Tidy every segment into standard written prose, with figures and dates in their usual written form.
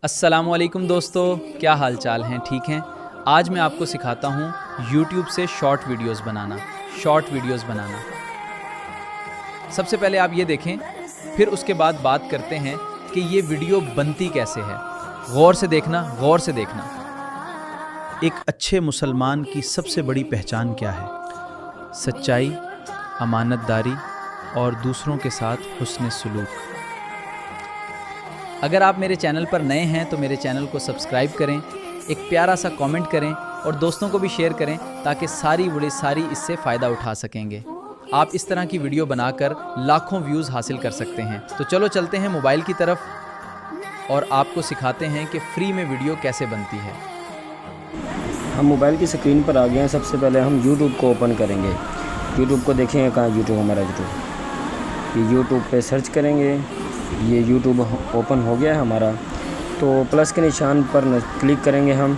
अस्सलाम वालेकुम दोस्तों, क्या हाल चाल हैं? ठीक हैं? आज मैं आपको सिखाता हूँ YouTube से शॉर्ट वीडियोस बनाना। सबसे पहले आप ये देखें, फिर उसके बाद बात करते हैं कि ये वीडियो बनती कैसे है। गौर से देखना। एक अच्छे मुसलमान की सबसे बड़ी पहचान क्या है? सच्चाई, अमानतदारी और दूसरों के साथ हुस्न सलूक। अगर आप मेरे चैनल पर नए हैं तो मेरे चैनल को सब्सक्राइब करें, एक प्यारा सा कमेंट करें और दोस्तों को भी शेयर करें ताकि सारी इससे फ़ायदा उठा सकेंगे। आप इस तरह की वीडियो बनाकर लाखों व्यूज़ हासिल कर सकते हैं। तो चलो चलते हैं मोबाइल की तरफ और आपको सिखाते हैं कि फ्री में वीडियो कैसे बनती है। हम मोबाइल की स्क्रीन पर आ गए हैं। सबसे पहले हम YouTube को ओपन करेंगे। YouTube को देखेंगे कहाँ YouTube हमारा YouTube पे सर्च करेंगे। ये YouTube ओपन हो गया है हमारा। तो प्लस के निशान पर क्लिक करेंगे हम।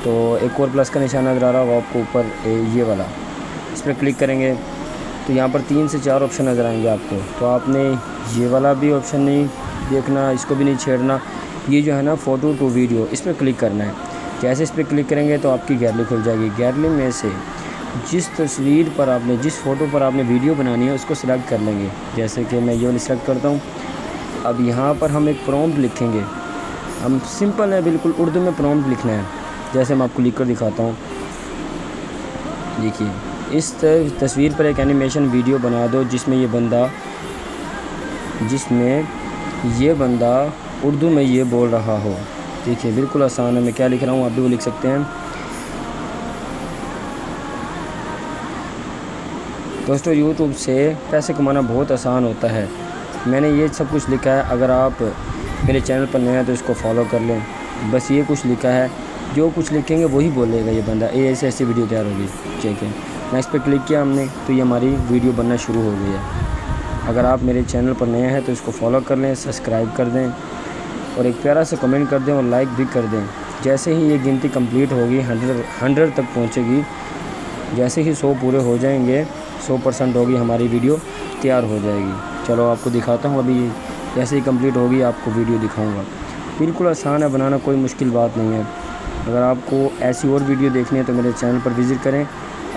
तो एक और प्लस का निशान नज़र आ रहा होगा आपको ऊपर, ये वाला, इस पर क्लिक करेंगे तो यहाँ पर 3 से 4 ऑप्शन नज़र आएंगे आपको। तो आपने ये वाला भी ऑप्शन नहीं देखना, इसको भी नहीं छेड़ना। ये जो है ना फ़ोटो टू वीडियो, इस पर क्लिक करना है। जैसे इस पर क्लिक करेंगे तो आपकी गैलरी खुल जाएगी। गैलरी में से जिस फ़ोटो पर आपने वीडियो बनानी है उसको सिलेक्ट कर लेंगे। जैसे कि मैं ये वाली सिलेक्ट करता हूँ। अब यहाँ पर हम एक प्रॉम्प्ट लिखेंगे। हम सिंपल है, बिल्कुल उर्दू में प्रॉम्प्ट लिखना है। जैसे मैं आपको लिख कर दिखाता हूँ। देखिए, इस तस्वीर पर एक एनिमेशन वीडियो बना दो जिसमें ये बंदा उर्दू में ये बोल रहा हो। देखिए, बिल्कुल आसान है। मैं क्या लिख रहा हूँ आप भी वो लिख सकते हैं। दोस्तों, YouTube से पैसे कमाना बहुत आसान होता है। मैंने ये सब कुछ लिखा है। अगर आप मेरे चैनल पर नए हैं तो इसको फॉलो कर लें। बस ये कुछ लिखा है, जो कुछ लिखेंगे वही बोलेगा ये बंदा। ऐसी वीडियो तैयार होगी। ठीक है, नेक्स्ट पे क्लिक किया हमने तो ये हमारी वीडियो बनना शुरू हो गई है। अगर आप मेरे चैनल पर नए हैं तो इसको फॉलो कर लें, सब्सक्राइब कर दें और एक प्यारा सा कमेंट कर दें और लाइक भी कर दें। जैसे ही ये गिनती कंप्लीट होगी, 100 तक पहुँचेगी, जैसे ही 100 पूरे हो जाएंगे, 100% होगी, हमारी वीडियो तैयार हो जाएगी। चलो आपको दिखाता हूँ। अभी जैसे ही कंप्लीट होगी आपको वीडियो दिखाऊंगा। बिल्कुल आसान है बनाना, कोई मुश्किल बात नहीं है। अगर आपको ऐसी और वीडियो देखनी है तो मेरे चैनल पर विज़िट करें,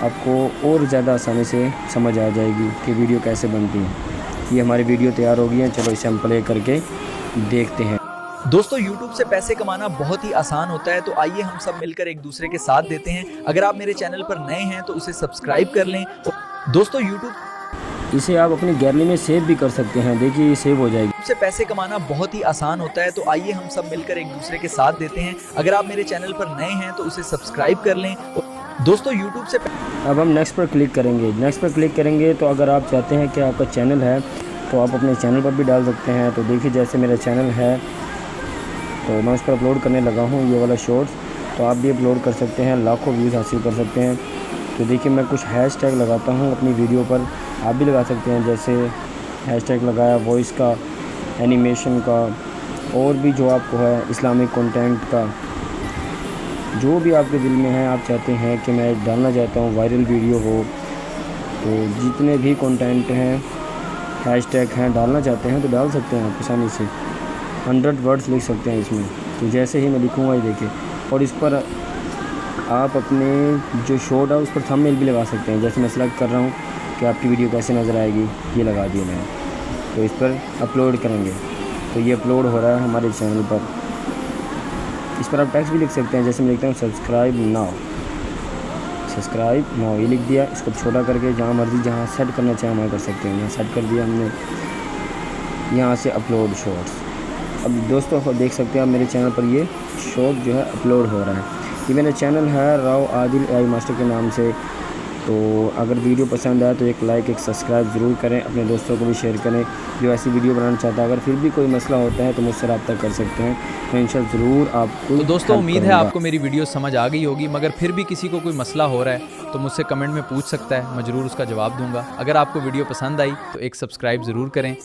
आपको और ज़्यादा आसानी से समझ आ जाएगी कि वीडियो कैसे बनती है। ये हमारी वीडियो तैयार हो गई है। चलो इसे हम प्ले करके देखते हैं। दोस्तों, YouTube से पैसे कमाना बहुत ही आसान होता है, तो आइए हम सब मिलकर एक दूसरे के साथ देते हैं। अगर आप मेरे चैनल पर नए हैं तो उसे सब्सक्राइब कर लें। दोस्तों, इसे आप अपनी गैलरी में सेव भी कर सकते हैं। देखिए, ये सेव हो जाएगी। से पैसे कमाना बहुत ही आसान होता है, तो आइए हम सब मिलकर एक दूसरे के साथ देते हैं। अगर आप मेरे चैनल पर नए हैं तो उसे सब्सक्राइब कर लें। दोस्तों, YouTube से अब हम नेक्स्ट पर क्लिक करेंगे। तो अगर आप चाहते हैं कि आपका चैनल है तो आप अपने चैनल पर भी डाल सकते हैं। तो देखिए, जैसे मेरा चैनल है तो मैं उस पर अपलोड करने लगा हूँ ये वाला शॉर्ट्स। तो आप भी अपलोड कर सकते हैं, लाखों व्यूज़ हासिल कर सकते हैं। तो देखिए, मैं कुछ हैशटैग लगाता हूँ अपनी वीडियो पर, आप भी लगा सकते हैं। जैसे हैशटैग लगाया वॉइस का, एनिमेशन का, और भी जो आपको है इस्लामिक कंटेंट का, जो भी आपके दिल में है, आप चाहते हैं कि मैं डालना चाहता हूँ वायरल वीडियो हो, तो जितने भी कंटेंट हैं, हैशटैग हैं, डालना चाहते हैं तो डाल सकते हैं आप आसानी से। 100 वर्ड्स लिख सकते हैं इसमें। तो जैसे ही मैं लिखूँगा ये देखिए, और इस पर आप अपने जो शॉर्ट है उस पर थंबनेल भी लगा सकते हैं। जैसे मैं सेलेक्ट कर रहा हूँ कि आपकी वीडियो कैसे नज़र आएगी, ये लगा दिया मैंने। तो इस पर अपलोड करेंगे तो ये अपलोड हो रहा है हमारे चैनल पर। इस पर आप टेक्स्ट भी लिख सकते हैं। जैसे मैं लिखता हूँ सब्सक्राइब नाउ, ये लिख दिया। इसको छोटा करके जहाँ मर्ज़ी, जहाँ सेट करना चाहें वहाँ कर सकते हैं। यहाँ सेट कर दिया हमने। यहाँ से अपलोड शॉर्ट्स। अब दोस्तों देख सकते हैं आप मेरे चैनल पर ये शॉर्ट जो है अपलोड हो रहा है। ये मेरा चैनल है राव आदिल AI मास्टर के नाम से। तो अगर वीडियो पसंद आए तो एक लाइक, एक सब्सक्राइब ज़रूर करें। अपने दोस्तों को भी शेयर करें जो ऐसी वीडियो बनाना चाहता है। अगर फिर भी कोई मसला होता है तो मुझसे रब्ता कर सकते हैं। मैं इंशाल्लाह ज़रूर आपको। तो दोस्तों, उम्मीद है आपको मेरी वीडियो समझ आ गई होगी। मगर फिर भी किसी को कोई मसला हो रहा है तो मुझसे कमेंट में पूछ सकता है, मैं ज़रूर उसका जवाब दूंगा। अगर आपको वीडियो पसंद आई तो एक सब्सक्राइब ज़रूर करें।